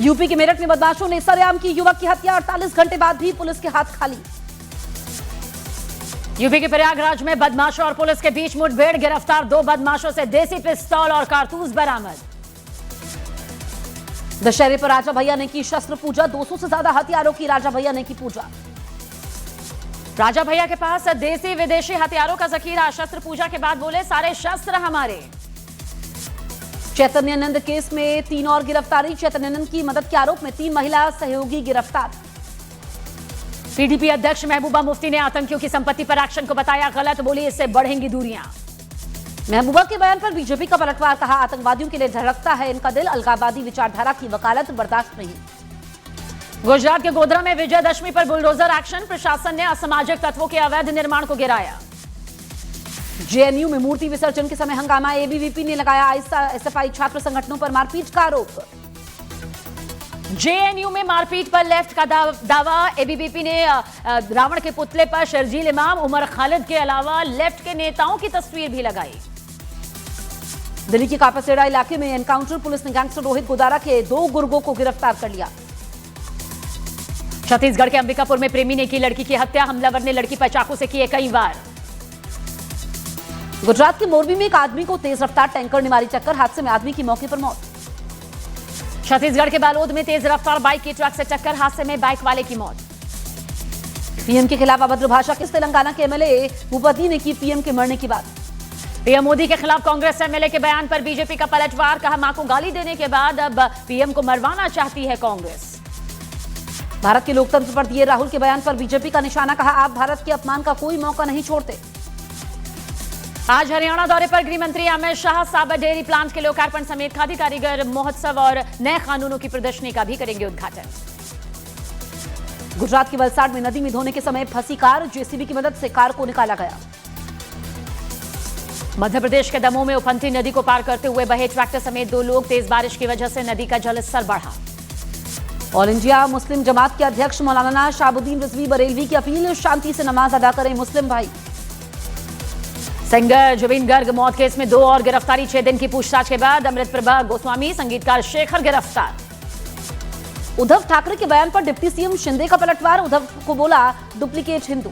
UP के मेरठ में बदमाशों ने सरेआम की युवक की हत्या, 48 घंटे बाद भी पुलिस के हाथ खाली। यूपी के प्रयागराज में बदमाशों और पुलिस के बीच मुठभेड़, गिरफ्तार 2 बदमाशों से देसी पिस्तौल और कारतूस बरामद। दशहरे पर राजा भैया ने की शस्त्र पूजा, 200 से ज्यादा हथियारों की राजा भैया ने की पूजा। राजा भैया के पास देसी विदेशी हथियारों का जखीरा, शस्त्र पूजा के बाद बोले सारे शस्त्र हमारे। चैतन्यानंद केस में 3 और गिरफ्तारी, चैतन्यानंद की मदद के आरोप में 3 महिला सहयोगी गिरफ्तार। पीडीपी अध्यक्ष महबूबा मुफ्ती ने आतंकियों की संपत्ति पर एक्शन को बताया गलत, बोली इससे बढ़ेंगी दूरियां। महबूबा के बयान पर बीजेपी का पलटवार, कहा आतंकवादियों के लिए धड़कता है इनका दिल, अलगाववादी विचारधारा की वकालत बर्दाश्त नहीं। गुजरात के गोधरा में विजयदशमी पर बुलडोजर एक्शन, प्रशासन ने असामाजिक तत्वों के अवैध निर्माण को गिराया। जेएनयू में मूर्ति विसर्जन के समय हंगामा, एबीवीपी ने लगाया एसएफआई छात्र संगठनों पर मारपीट का आरोप। जेएनयू में मारपीट पर लेफ्ट का दावा, एबीवीपी ने रावण के पुतले पर शर्जील इमाम, उमर खालिद के अलावा लेफ्ट के नेताओं की तस्वीर भी लगाई। दिल्ली के कापासेड़ा इलाके में एनकाउंटर, पुलिस ने गैंगस्टर रोहित गोदारा के 2 गुर्गों को गिरफ्तार कर लिया। छत्तीसगढ़ के अंबिकापुर में प्रेमी ने की लड़की की हत्या, हमलावर ने लड़की पर चाकू से किए कई वार। गुजरात के मोरबी में एक आदमी को तेज रफ्तार टैंकर ने मारी टक्कर, हादसे में आदमी की मौके पर मौत। छत्तीसगढ़ के बालोद में तेज रफ्तार बाइक की ट्रक से टक्कर, हादसे में बाइक वाले की मौत। पीएम के खिलाफ अभद्र भाषा, किस तेलंगाना के एमएलए भूपति ने की पीएम के मरने की बात। पीएम मोदी के खिलाफ कांग्रेस एमएलए के बयान पर बीजेपी का पलटवार, कहा मां को गाली देने के बाद अब पीएम को मरवाना चाहती है कांग्रेस। भारत के लोकतंत्र पर दिए राहुल के बयान पर बीजेपी का निशाना, कहा आप भारत के अपमान का कोई मौका नहीं छोड़ते। आज हरियाणा दौरे पर गृह मंत्री अमित शाह साबर डेयरी प्लांट के लोकार्पण समेत खादी कारीगर महोत्सव और नए कानूनों की प्रदर्शनी का भी करेंगे उद्घाटन। गुजरात के वलसाड में नदी में धोने के समय फंसी कार, जेसीबी की मदद से कार को निकाला गया। मध्य प्रदेश के दमोह में उफनती नदी को पार करते हुए बहे ट्रैक्टर समेत 2 लोग, तेज बारिश की वजह से नदी का जलस्तर बढ़ा। ऑल इंडिया मुस्लिम जमात के अध्यक्ष मौलाना शाहबुद्दीन रिजवी बरेलवी की अपील, शांति से नमाज अदा करें मुस्लिम भाई। सिंगर जुबिन गर्ग मौत केस में 2 और गिरफ्तारी, 6 दिन की पूछताछ के बाद अमृत प्रभा गोस्वामी, संगीतकार शेखर गिरफ्तार। उद्धव ठाकरे के बयान पर डिप्टी सीएम शिंदे का पलटवार, उद्धव को बोला डुप्लीकेट हिंदू।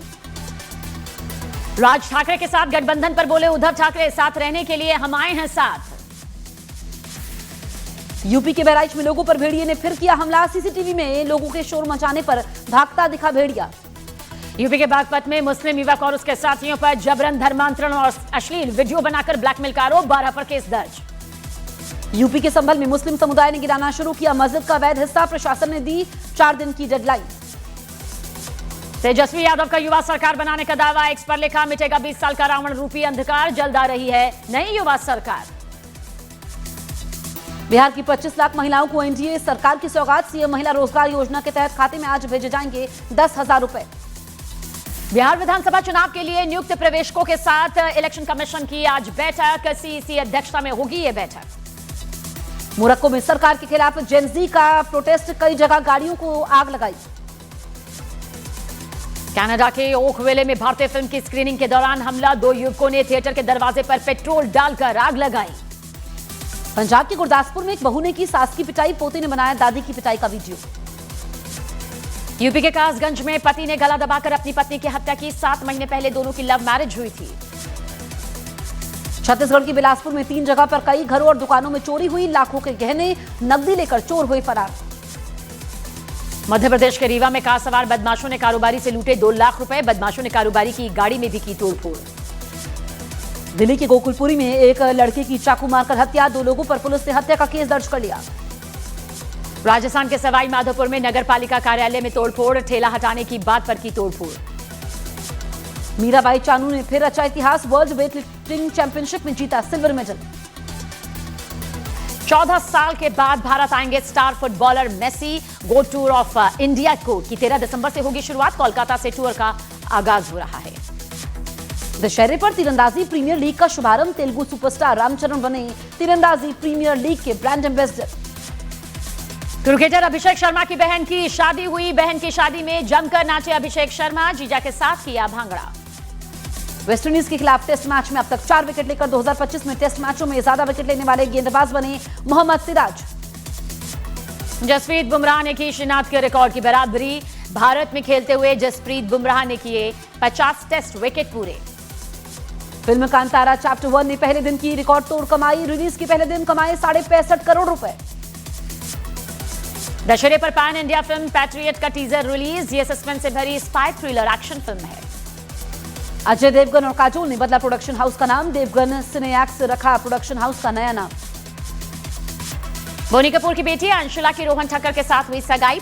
राज ठाकरे के साथ गठबंधन पर बोले उद्धव ठाकरे, साथ रहने के लिए हम आए हैं साथ। यूपी के बहराइच में लोगों पर भेड़िए ने फिर किया हमला, सीसीटीवी में लोगों के शोर मचाने पर भागता दिखा भेड़िया। यूपी के बागपत में मुस्लिम युवक और उसके साथियों पर जबरन धर्मांतरण और अश्लील वीडियो बनाकर ब्लैकमेल का आरोप, 12 पर केस दर्ज। यूपी के संभल में मुस्लिम समुदाय ने गिराना शुरू किया मस्जिद का अवैध हिस्सा, प्रशासन ने दी 4 दिन की डेडलाइन। तेजस्वी यादव का युवा सरकार बनाने का दावा, एक्स पर लिखा मिटेगा 20 साल का रावण रूपी अंधकार, जल्द आ रही है नई युवा सरकार। बिहार की 25 लाख महिलाओं को एनडीए सरकार की सौगात, सीएम महिला रोजगार योजना के तहत खाते में आज भेजे जाएंगे 10,000 रुपए। बिहार विधानसभा चुनाव के लिए नियुक्त प्रवेशकों के साथ इलेक्शन कमीशन की आज बैठक, सीईसी अध्यक्षता में होगी यह बैठक। मोरक्को में सरकार के खिलाफ जेनजी का प्रोटेस्ट, कई जगह गाड़ियों को आग लगाई। कनाडा के ओकविले में भारतीय फिल्म की स्क्रीनिंग के दौरान हमला, 2 युवकों ने थिएटर के दरवाजे पर पेट्रोल डालकर आग लगाई। पंजाब के गुरदासपुर में एक बहू ने की सास की पिटाई, पोते ने बनाया दादी की पिटाई का वीडियो। यूपी के कासगंज में पति ने गला दबाकर अपनी पत्नी की हत्या की, 7 महीने पहले दोनों की लव मैरिज हुई थी। छत्तीसगढ़ के बिलासपुर में 3 जगह पर कई घरों और दुकानों में चोरी हुई, लाखों के गहने नकदी लेकर चोर हुए फरार। मध्य प्रदेश के रीवा में कार सवार बदमाशों ने कारोबारी से लूटे 2 लाख रुपए, बदमाशों ने कारोबारी की गाड़ी में भी की तोड़फोड़। दिल्ली के गोकुलपुरी में एक लड़के की चाकू मारकर हत्या, 2 लोगों पर पुलिस ने हत्या का केस दर्ज कर लिया। राजस्थान के सवाई माधोपुर में नगर पालिका कार्यालय में तोड़फोड़, ठेला हटाने की बात पर की तोड़फोड़। मीराबाई चानू ने फिर रचा इतिहास, वर्ल्ड वेट लिफ्टिंग चैंपियनशिप में जीता सिल्वर मेडल। 14 साल के बाद भारत आएंगे star footballer Messi, go tour of India कोड की 13 दिसंबर से होगी शुरुआत, कोलकाता से टूर का आगाज हो रहा है। दशहरे पर तीरंदाजी प्रीमियर लीग का शुभारंभ, तेलुगु सुपरस्टार रामचरण बने तीरंदाजी प्रीमियर लीग के brand ambassador. Cricketer Abhishek Sharma की बहन की शादी हुई, बहन की शादी में जमकर नाचे अभिषेक शर्मा, जीजा के साथ किया भांगड़ा। वेस्टइंडीज के खिलाफ टेस्ट मैच में अब तक 4 विकेट लेकर 2025 में टेस्ट मैचों में ज्यादा विकेट लेने वाले गेंदबाज बने मोहम्मद सिराज। जसप्रीत बुमराह ने की श्रीनाथ के रिकॉर्ड की बराबरी। भारत में खेलते हुए जसप्रीत बुमराह ने किए 50 टेस्ट विकेट पूरे। फिल्म कांतारा चैप्टर 1 ने पहले दिन की रिकॉर्ड तोड़ कमाई। रिलीज के पहले दिन कमाए 65.5 करोड़ रुपए। दशहरे पर पैन इंडिया फिल्म पैट्रियट का टीजर रिलीज। ये सस्पेंस से भरी स्पाई थ्रिलर एक्शन फिल्म है। अजय देवगन और काजोल ने बदला प्रोडक्शन हाउस का नाम। देवगन सिनेएक्स रखा प्रोडक्शन हाउस का नया नाम। बोनी कपूर की बेटी अंशुला की रोहन ठक्कर के साथ हुई सगाई।